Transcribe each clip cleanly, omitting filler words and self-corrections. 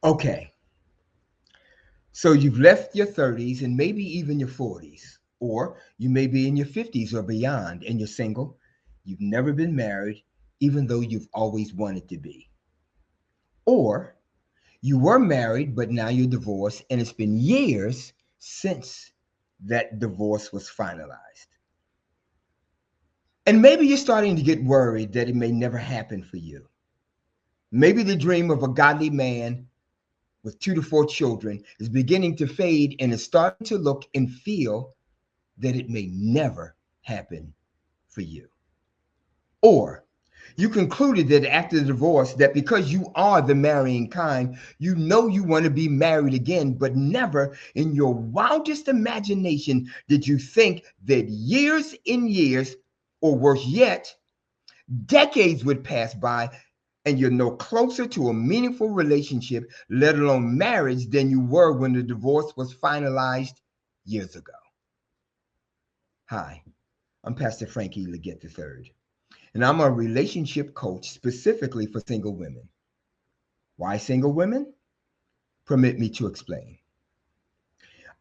Okay, so you've left your 30s and maybe even your 40s, or you may be in your 50s or beyond and you're single. You've never been married, even though you've always wanted to be. Or you were married, but now you're divorced, and it's been years since that divorce was finalized. And maybe you're starting to get worried that it may never happen for you. Maybe the dream of a godly man with 2 to 4 children is beginning to fade and is starting to look and feel that it may never happen for you. Or you concluded that after the divorce, that because you are the marrying kind, you know you want to be married again, but never in your wildest imagination did you think that years and years, or worse yet, decades would pass by and you're no closer to a meaningful relationship, let alone marriage, than you were when the divorce was finalized years ago. Hi, I'm Pastor Frankie Leggett III, and I'm a relationship coach specifically for single women. Why single women? Permit me to explain.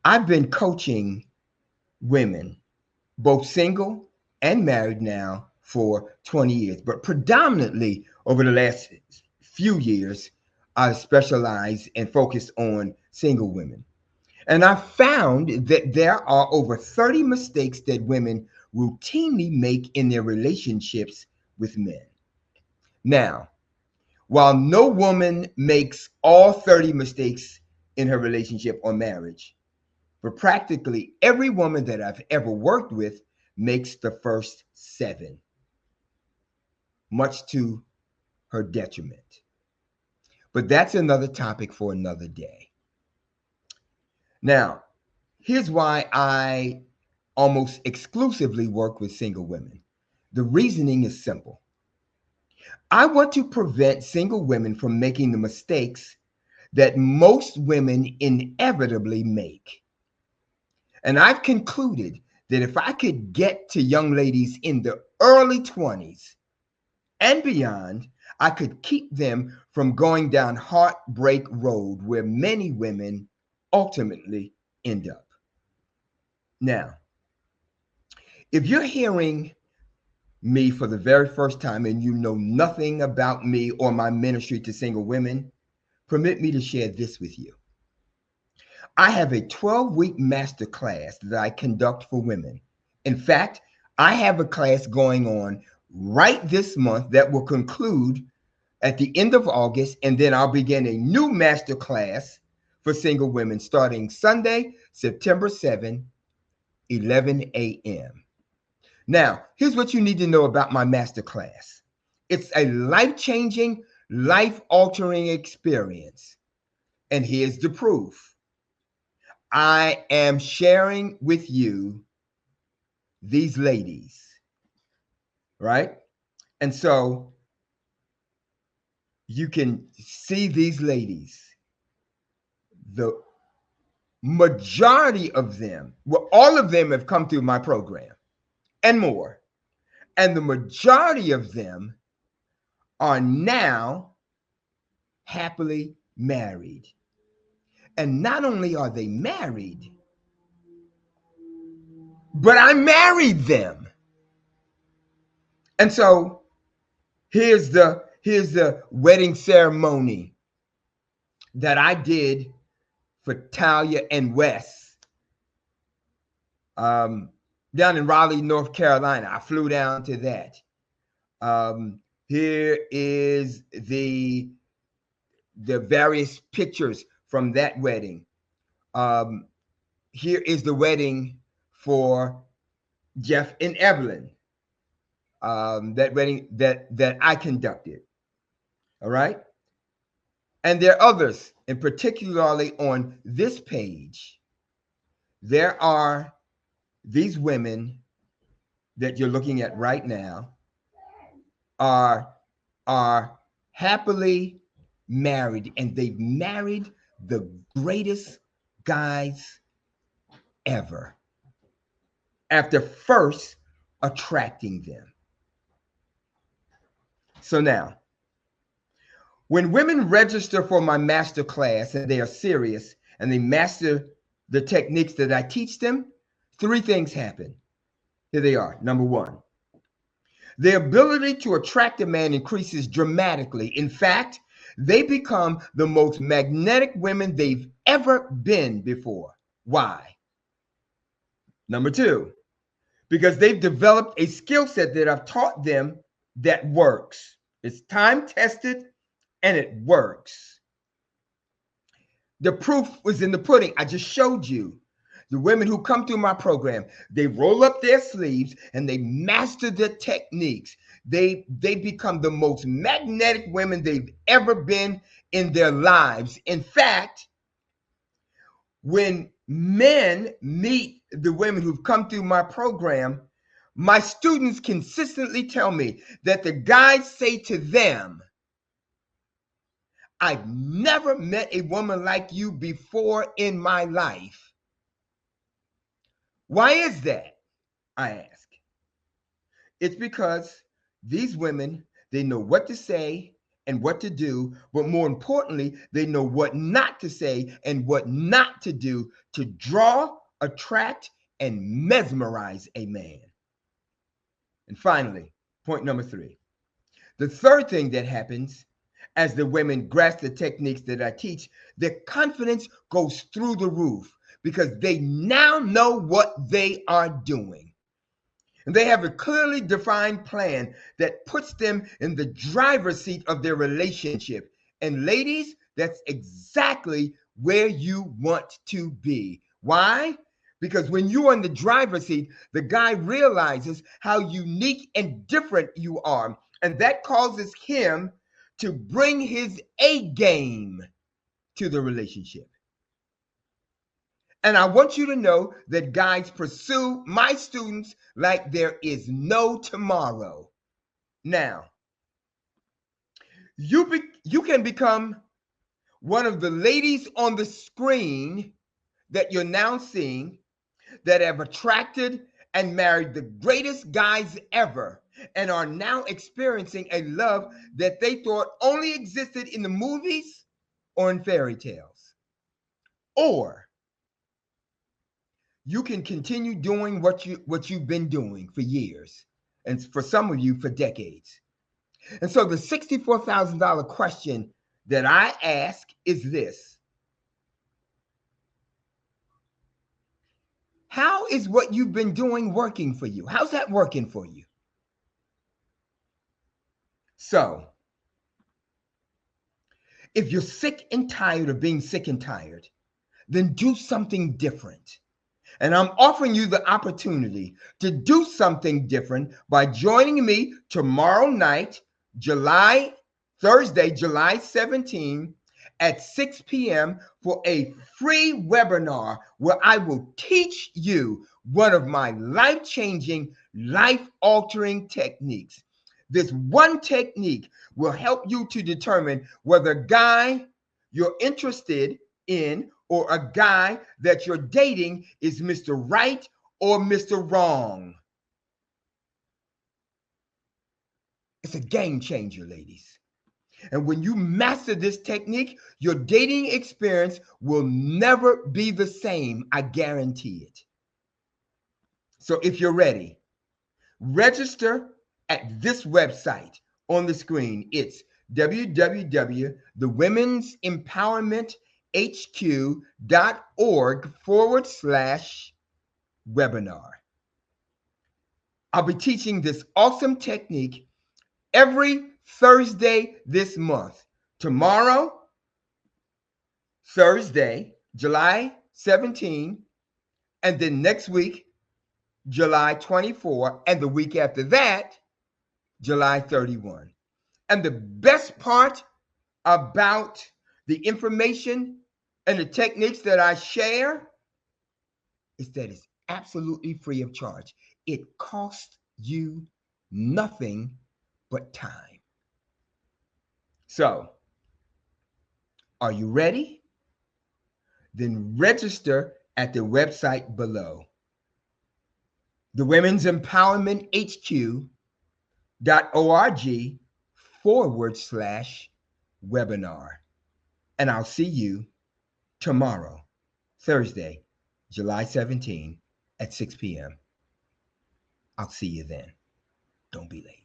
I've been coaching women, both single and married now, for 20 years, but predominantly over the last few years, I specialize and focus on single women. And I found that there are over 30 mistakes that women routinely make in their relationships with men. Now, while no woman makes all 30 mistakes in her relationship or marriage, but practically every woman that I've ever worked with makes the first 7, much to her detriment. But that's another topic for another day. Now, here's why I almost exclusively work with single women. The reasoning is simple. I want to prevent single women from making the mistakes that most women inevitably make. And I've concluded that if I could get to young ladies in the early 20s and beyond, I could keep them from going down heartbreak road where many women ultimately end up. Now, if you're hearing me for the very first time and you know nothing about me or my ministry to single women, permit me to share this with you. I have a 12-week master class that I conduct for women. In fact, I have a class going on right this month that will conclude at the end of August, and then I'll begin a new master class for single women starting Sunday, September 7, 11 a.m. Now, here's what you need to know about my master class. It's a life-changing, life-altering experience. And here's the proof. I am sharing with you these ladies, right? And so you can see these ladies. The majority of them, well, all of them have come through my program and more. And the majority of them are now happily married. And not only are they married, but I married them. And so here's the wedding ceremony that I did for Talia and Wes down in Raleigh, North Carolina. I flew down to that. Here is the various pictures from that wedding. Here is the wedding for Jeff and Evelyn. That wedding that I conducted. All right. And there are others, and particularly on this page, there are these women that you're looking at right now are happily married, and they've married the greatest guys ever after first attracting them. So now, When women register for my master class and they are serious and they master the techniques that I teach them, three things happen. Here they are. Number one, their ability to attract a man increases dramatically. In fact, they become the most magnetic women they've ever been before. Why? Number two, because they've developed a skill set that I've taught them that works. It's time tested and it works. The proof was in the pudding. I just showed you. The women who come through my program, they roll up their sleeves and they master the techniques. They become the most magnetic women they've ever been in their lives. In fact, when men meet the women who've come through my program, my students consistently tell me that the guys say to them, I've never met a woman like you before in my life. Why is that? I ask. It's because these women, they know what to say and what to do, but more importantly, they know what not to say and what not to do to draw, attract, and mesmerize a man. And finally, point number three. The third thing that happens as the women grasp the techniques that I teach, their confidence goes through the roof because they now know what they are doing. And they have a clearly defined plan that puts them in the driver's seat of their relationship. And ladies, that's exactly where you want to be. Why? Because when you're in the driver's seat, the guy realizes how unique and different you are. And that causes him to bring his A game to the relationship. And I want you to know that guys pursue my students like there is no tomorrow. Now, you can become one of the ladies on the screen that you're now seeing that have attracted and married the greatest guys ever and are now experiencing a love that they thought only existed in the movies or in fairy tales. Or you can continue doing what you've been doing for years, and for some of you for decades. And so the $64,000 question that I ask is this: how is what you've been doing working for you? How's that working for you? So if you're sick and tired of being sick and tired, then do something different. And I'm offering you the opportunity to do something different by joining me tomorrow night, Thursday, July 17, at 6 p.m. for a free webinar where I will teach you one of my life-changing, life-altering techniques. This one technique will help you to determine whether a guy you're interested in or a guy that you're dating is Mr. Right or Mr. Wrong. It's a game changer, ladies. And when you master this technique, your dating experience will never be the same. I guarantee it. So if you're ready, register at this website on the screen. It's www.thewomensempowermenthq.org/webinar. I'll be teaching this awesome technique every Thursday this month. Tomorrow, Thursday, July 17, and then next week, July 24, and the week after that, July 31. And the best part about the information and the techniques that I share is that it's absolutely free of charge. It costs you nothing but time. So, are you ready? Then register at the website below. The Women's Empowerment HQ.org/webinar. webinar. And I'll see you tomorrow, Thursday, July 17 at 6 p.m. I'll see you then. Don't be late.